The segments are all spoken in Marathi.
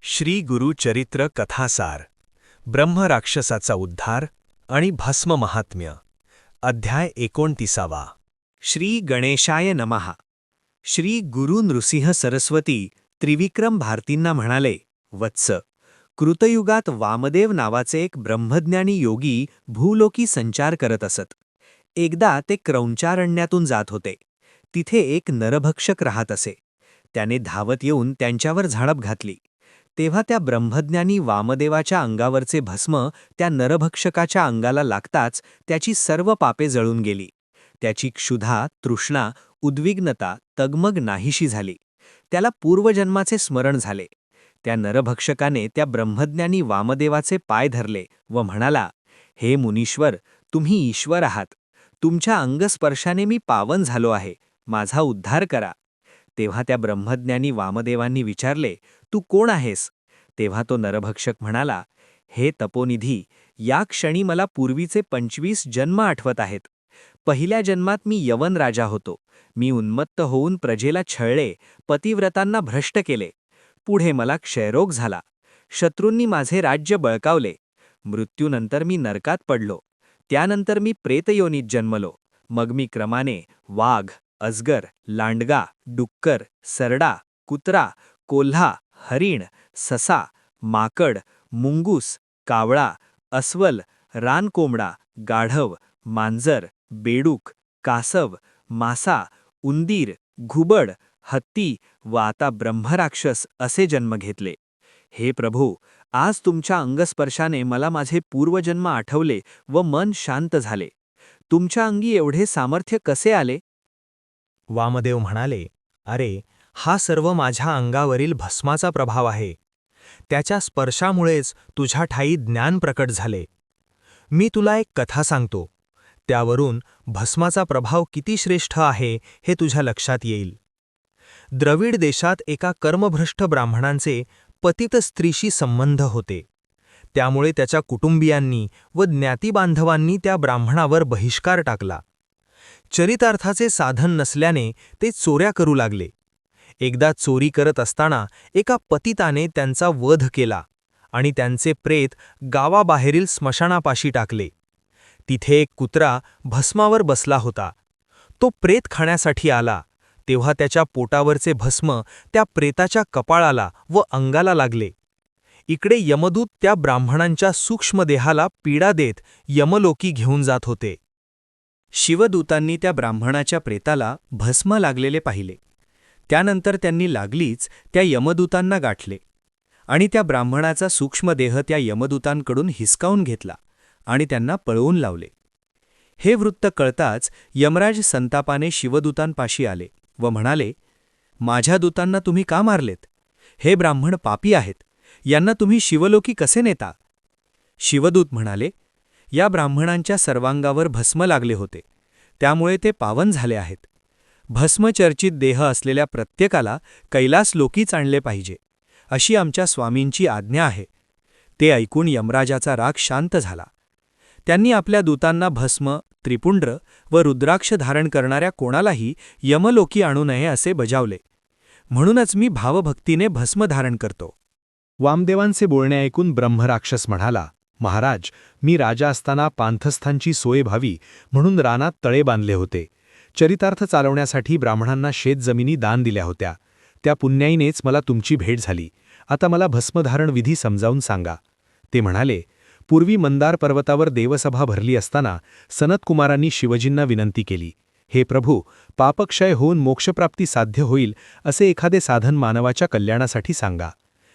श्री गुरु चरित्र कथासार ब्रह्मराक्षसाचा उद्धार आणि भस्म महात्म्य अध्याय 29. श्री गणेशाय नमः. श्री गुरु नृसिंह सरस्वती त्रिविक्रम भारतींना म्हणाले, वत्स, कृतयुगात वामदेव नावाचे एक ब्रह्मज्ञानी योगी भूलोकी संचार करत असत. एकदा ते क्रौंचारण्यातून जात होते. तिथे एक नरभक्षक राहत असे. त्याने धावत येऊन त्यांच्यावर झडप घातली. तेव्हा त्या ब्रह्मज्ञानी वामदेवाच्या अंगावरचे भस्म त्या नरभक्षकाच्या अंगाला लागताच त्याची सर्व पापे जळून गेली. त्याची क्षुधा, तृष्णा, उद्विग्नता, तगमग नाहीशी झाली. त्याला पूर्वजन्माचे स्मरण झाले. त्या नरभक्षकाने त्या ब्रह्मज्ञानी वामदेवाचे पाय धरले व म्हणाला, हे मुनीश्वर, तुम्ही ईश्वर आहात. तुमच्या अंगस्पर्शाने मी पावन झालो आहे. माझा उद्धार करा. तेव्हा त्या ब्रह्मज्ञानी वामदेवांनी विचारले, तू कोण आहेस? तेव्हा तो नरभक्षक म्हणाला, हे तपोनिधी, या क्षणी मला पूर्वीचे 25 जन्म आठवत आहेत. पहिल्या जन्मात मी यवन राजा होतो. मी उन्मत्त होऊन प्रजेला छळले, पतिव्रतांना भ्रष्ट केले. पुढे मला क्षयरोग झाला. शत्रूंनी माझे राज्य बळकावले. मृत्यूनंतर मी नरकात पडलो. त्यानंतर मी प्रेतयोनीत जन्मलो. मग मी क्रमाने वाघ, अजगर, लांडगा, डुक्कर, सरडा, कुत्रा, कोल्हा, हरिण, ससा, माकड, मुंगूस, कावळा, अस्वल, रानकोंबडा, गाढव, मांजर, बेडूक, कासव, मासा, उंदीर, घुबड, हत्ती व आता ब्रह्मराक्षस असे जन्म घेतले. हे प्रभू, आज तुमच्या अंगस्पर्शाने मला माझे पूर्वजन्म आठवले व मन शांत झाले. तुमच्या अंगी एवढे सामर्थ्य कसे आले? वामदेव म्हणाले, अरे, हा सर्व माझ्या अंगावरील भस्माचा प्रभाव आहे. त्याच्या स्पर्शामुळेच तुझ्या ठायी ज्ञान प्रकट झाले. मी तुला एक कथा सांगतो. त्यावरून भस्माचा प्रभाव किती श्रेष्ठ आहे हे तुझ्या लक्षात येईल. द्रविड देशात एका कर्मभ्रष्ट ब्राह्मणांचे पतित स्त्रीशी संबंध होते. त्यामुळे त्याच्या कुटुंबियांनी व ज्ञातिबांधवांनी त्या ब्राह्मणावर बहिष्कार टाकला. चरितार्थाचे साधन नसल्याने ते चोऱ्या करू लागले. एकदा चोरी करत असताना एका पतिताने त्यांचा वध केला आणि त्यांचे प्रेत गावाबाहेरील स्मशानापाशी टाकले. तिथे एक कुत्रा भस्मावर बसला होता. तो प्रेत खाण्यासाठी आला तेव्हा त्याच्या पोटावरचे भस्म त्या प्रेताच्या कपाळाला व अंगाला लागले. इकडे यमदूत त्या ब्राह्मणांच्या सूक्ष्म देहाला पीडा देत यमलोकी घेऊन जात होते. शिवदूतांनी त्या ब्राह्मणाच्या प्रेताला भस्म लागलेले पाहिले. त्यानंतर त्यांनी लागलीच त्या यमदूतांना गाठले आणि त्या ब्राह्मणाचा सूक्ष्म देह त्या यमदूतांकडून हिसकावून घेतला आणि त्यांना पळवून लावले. हे वृत्त कळताच यमराज संतापाने शिवदूतांपाशी आले व म्हणाले, माझ्या दूतांना तुम्ही का मारलेत? हे ब्राह्मण पापी आहेत. यांना तुम्ही शिवलोकी कसे नेता? शिवदूत म्हणाले, या ब्राह्मणांच्या सर्वांगावर भस्म लागले होते. त्यामुळे ते पावन झाले आहेत. भस्मचर्चित देह असलेल्या प्रत्येकाला कैलासलोकीच आणले पाहिजे, अशी आमच्या स्वामींची आज्ञा आहे. ते ऐकून यमराजाचा राग शांत झाला. त्यांनी आपल्या दूतांना भस्म, त्रिपुंड्र व रुद्राक्ष धारण करणाऱ्या कोणालाही यमलोकी आणू नये असे बजावले. म्हणूनच मी भावभक्तीने भस्म धारण करतो. वामदेवांचे बोलणे ऐकून ब्रह्मराक्षस म्हणाला, महाराज, मी राजा असताना पांथस्थांची सोय व्हावी म्हणून रानात तळे बांधले होते. चरितार्थ चालवण्यासाठी ब्राह्मणांना शेतजमिनी दान दिल्या होत्या. त्या पुण्याईनेच मला तुमची भेट झाली. आता मला भस्मधारण विधी समजावून सांगा. ते म्हणाले, पूर्वी मंदार पर्वतावर देवसभा भरली असताना सनतकुमारांनी शिवजींना विनंती केली, हे प्रभू, पापक्षय होऊन मोक्षप्राप्ती साध्य होईल असे एखादे साधन मानवाच्या कल्याणासाठी सांगा.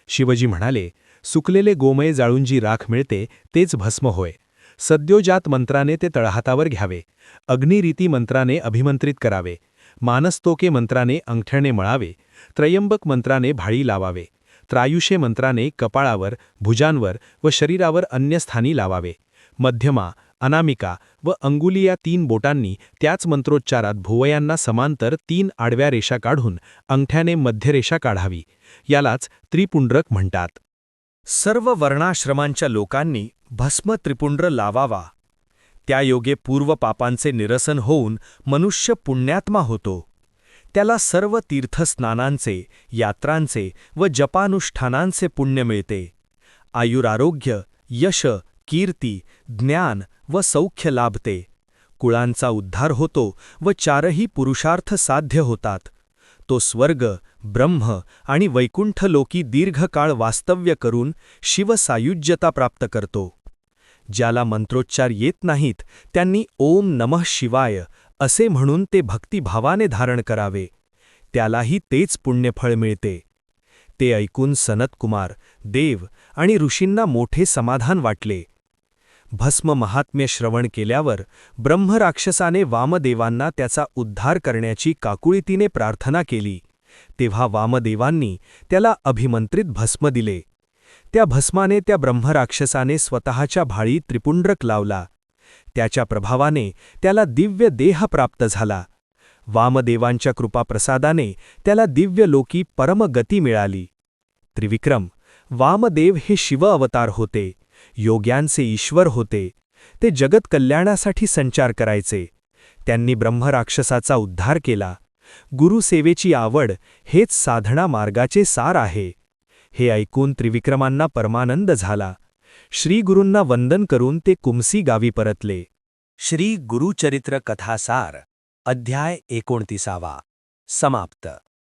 शिवजी म्हणाले, सुकलेले गोमय जाळून जी राख मिळते तेच भस्म होय. सद्योजात मंत्राने ते तळहातावर घ्यावे. अग्निरीती मंत्राने अभिमंत्रित करावे. मानस्तोके मंत्राने अंगठ्याने मळावे. त्रयंबक मंत्राने भाळी लावावे. त्रायुषे मंत्राने कपाळावर, भुजांवर व शरीरावर अन्य स्थानी लावावे. मध्यमा, अनामिका व अंगुली या 3 बोटांनी त्याच मंत्रोच्चारात भुवयांना समांतर 3 आडव्या रेषा काढून अंगठ्याने मध्यरेषा काढावी. यालाच त्रिपुंड्रक म्हणतात. सर्व वर्णाश्रमांच्या लोकांनी भस्म त्रिपुंड्र लावावा. त्या योगे पूर्व पापांचे निरसन होऊन मनुष्य पुण्यात्मा होतो. त्याला सर्व तीर्थस्नानांचे, यात्रांचे व जपानुष्ठानांचे पुण्य मिळते. आयुरारोग्य, यश, कीर्ती, ज्ञान व सौख्य लाभते. कुळांचा उद्धार होतो व चारही पुरुषार्थ साध्य होतात. तो स्वर्ग, ब्रह्म आणि वैकुंठ लोकी दीर्घकाळ वास्तव्य करून शिवसायुज्यता प्राप्त करतो. ज्याला मंत्रोच्चार येत नाहीत त्यांनी ओम नमः शिवाय असे म्हणून ते भक्तिभावाने धारण करावे. त्यालाही तेच पुण्यफळ मिळते. ते ऐकून सनतकुमार, देव आणि ऋषींना मोठे समाधान वाटले. भस्म महात्म्य श्रवण केल्यावर ब्रह्मराक्षसाने वामदेवांना त्याचा उद्धार करण्याची काकुळीतीने प्रार्थना केली. तेव्हा वामदेवांनी त्याला अभिमंत्रित भस्म दिले. त्या भस्माने त्या ब्रह्मराक्षसाने स्वतःच्या भाळी त्रिपुंड्रक लावला. त्याच्या प्रभावाने त्याला दिव्य देह प्राप्त झाला. वामदेवांच्या कृपाप्रसादाने त्याला दिव्यलोकी परमगती मिळाली. त्रिविक्रम, वामदेव हे शिव अवतार होते, योग्यांचे ईश्वर होते. ते जगत कल्याणासाठी संचार करायचे. त्यांनी ब्रह्मराक्षसाचा उद्धार केला. गुरुसेवेची आवड हेच साधना मार्गाचे सार आहे. हे ऐकून त्रिविक्रमांना परमानंद झाला. श्रीगुरूंना वंदन करून ते कुमसी गावी परतले. श्री गुरुचरित्र कथासार अध्याय 29 समाप्त.